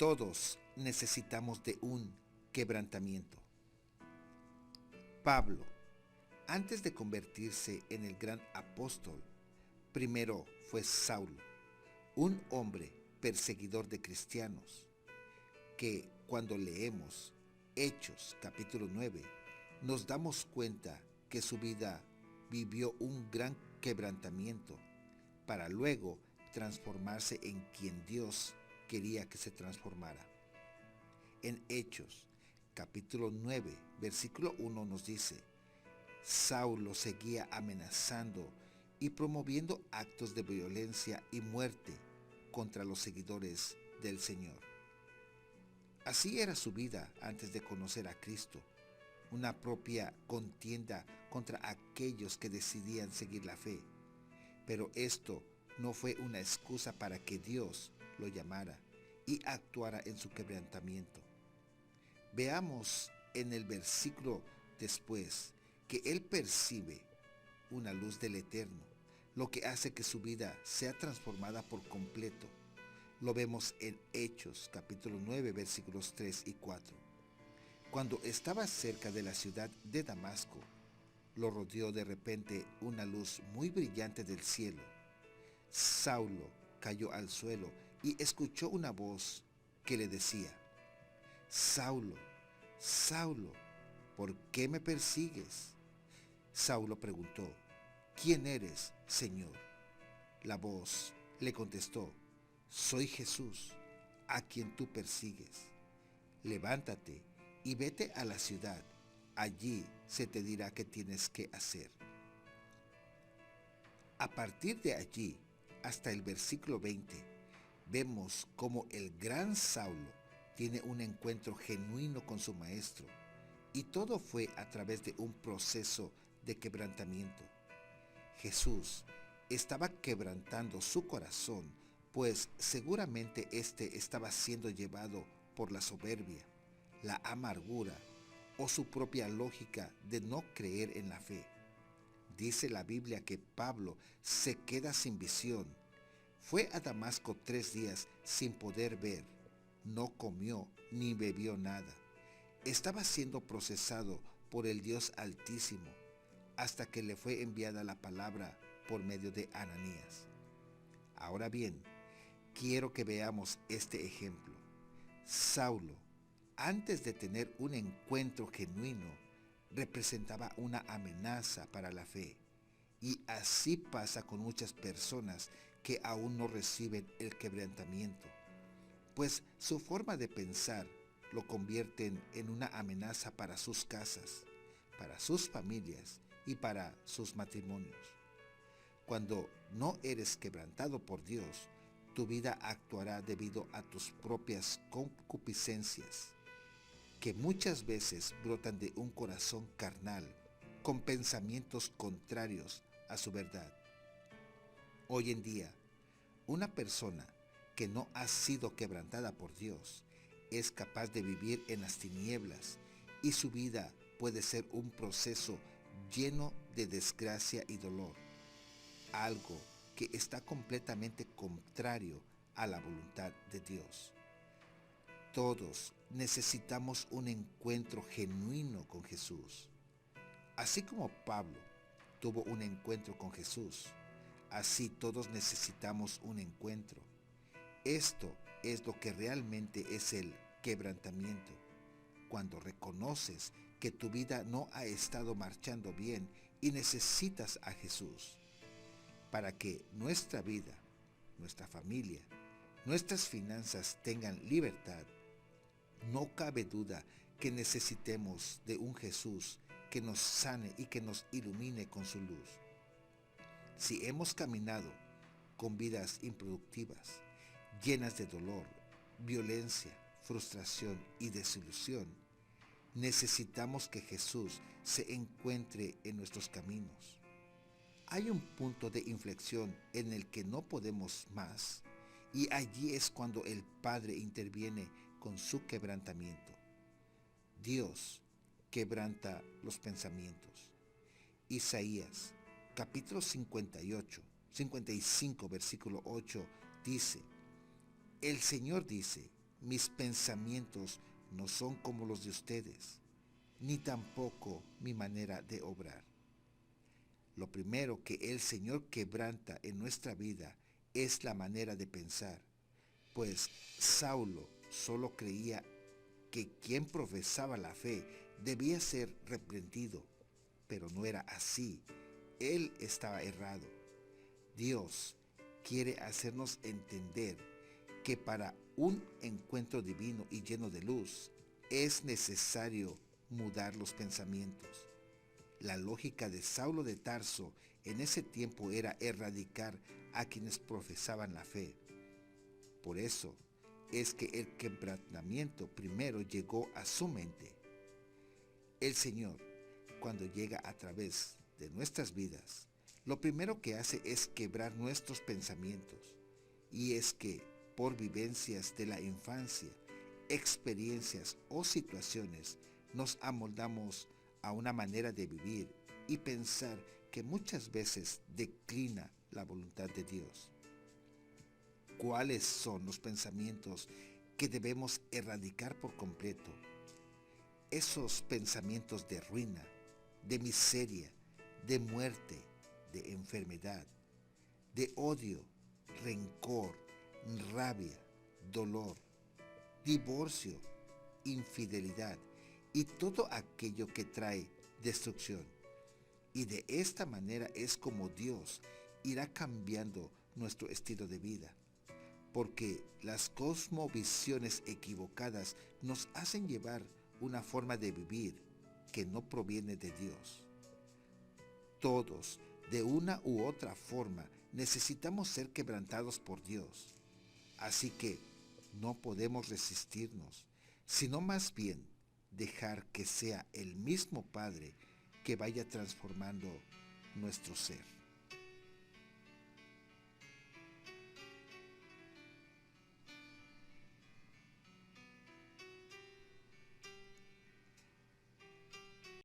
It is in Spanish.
Todos necesitamos de un quebrantamiento. Pablo, antes de convertirse en el gran apóstol, primero fue Saulo, un hombre perseguidor de cristianos, que cuando leemos Hechos capítulo 9, nos damos cuenta que su vida vivió un gran quebrantamiento para luego transformarse en quien Dios quería que se transformara. En Hechos capítulo 9, versículo 1 nos dice: Saulo seguía amenazando y promoviendo actos de violencia y muerte contra los seguidores del Señor. Así era su vida antes de conocer a Cristo, una propia contienda contra aquellos que decidían seguir la fe. Pero esto no fue una excusa para que Dios lo llamara y actuara en su quebrantamiento. Veamos en el versículo después que él percibe una luz del Eterno, lo que hace que su vida sea transformada por completo. Lo vemos en Hechos capítulo 9 versículos 3 y 4. Cuando estaba cerca de la ciudad de Damasco, lo rodeó de repente una luz muy brillante del cielo. Saulo cayó al suelo y escuchó una voz que le decía: Saulo, Saulo, ¿por qué me persigues? Saulo preguntó: ¿Quién eres, Señor? La voz le contestó: Soy Jesús, a quien tú persigues. Levántate y vete a la ciudad. Allí se te dirá qué tienes que hacer. A partir de allí, hasta el versículo 20, vemos cómo el gran Saulo tiene un encuentro genuino con su maestro, y todo fue a través de un proceso de quebrantamiento. Jesús estaba quebrantando su corazón, pues seguramente éste estaba siendo llevado por la soberbia, la amargura o su propia lógica de no creer en la fe. Dice la Biblia que Pablo se queda sin visión. Fue a Damasco 3 días sin poder ver. No comió ni bebió nada. Estaba siendo procesado por el Dios Altísimo hasta que le fue enviada la palabra por medio de Ananías. Ahora bien, quiero que veamos este ejemplo. Saulo, antes de tener un encuentro genuino, representaba una amenaza para la fe. Y así pasa con muchas personas que aún no reciben el quebrantamiento, pues su forma de pensar lo convierten en una amenaza para sus casas, para sus familias y para sus matrimonios. Cuando no eres quebrantado por Dios, tu vida actuará debido a tus propias concupiscencias, que muchas veces brotan de un corazón carnal, con pensamientos contrarios a su verdad. Hoy en día, una persona que no ha sido quebrantada por Dios es capaz de vivir en las tinieblas, y su vida puede ser un proceso lleno de desgracia y dolor, algo que está completamente contrario a la voluntad de Dios. Todos necesitamos un encuentro genuino con Jesús. Así como Pablo tuvo un encuentro con Jesús, así todos necesitamos un encuentro. Esto es lo que realmente es el quebrantamiento, cuando reconoces que tu vida no ha estado marchando bien y necesitas a Jesús. Para que nuestra vida, nuestra familia, nuestras finanzas tengan libertad, no cabe duda que necesitemos de un Jesús que nos sane y que nos ilumine con su luz. Si hemos caminado con vidas improductivas, llenas de dolor, violencia, frustración y desilusión, necesitamos que Jesús se encuentre en nuestros caminos. Hay un punto de inflexión en el que no podemos más, y allí es cuando el Padre interviene con su quebrantamiento. Dios quebranta los pensamientos. Isaías capítulo 55 versículo 8 dice: El Señor dice, mis pensamientos no son como los de ustedes, ni tampoco mi manera de obrar. Lo primero que el Señor quebranta en nuestra vida es la manera de pensar, pues Saulo solo creía que quien profesaba la fe debía ser reprendido, pero no era así. Él estaba errado. Dios quiere hacernos entender que para un encuentro divino y lleno de luz es necesario mudar los pensamientos. La lógica de Saulo de Tarso en ese tiempo era erradicar a quienes profesaban la fe. Por eso es que el quebrantamiento primero llegó a su mente. El Señor, cuando llega a través de nuestras vidas, lo primero que hace es quebrar nuestros pensamientos. Y es que por vivencias de la infancia, experiencias o situaciones, nos amoldamos a una manera de vivir y pensar que muchas veces declina la voluntad de Dios. ¿Cuáles son los pensamientos que debemos erradicar por completo? Esos pensamientos de ruina, de miseria, de muerte, de enfermedad, de odio, rencor, rabia, dolor, divorcio, infidelidad y todo aquello que trae destrucción. Y de esta manera es como Dios irá cambiando nuestro estilo de vida, porque las cosmovisiones equivocadas nos hacen llevar una forma de vivir que no proviene de Dios. Todos, de una u otra forma, necesitamos ser quebrantados por Dios. Así que no podemos resistirnos, sino más bien dejar que sea el mismo Padre que vaya transformando nuestro ser.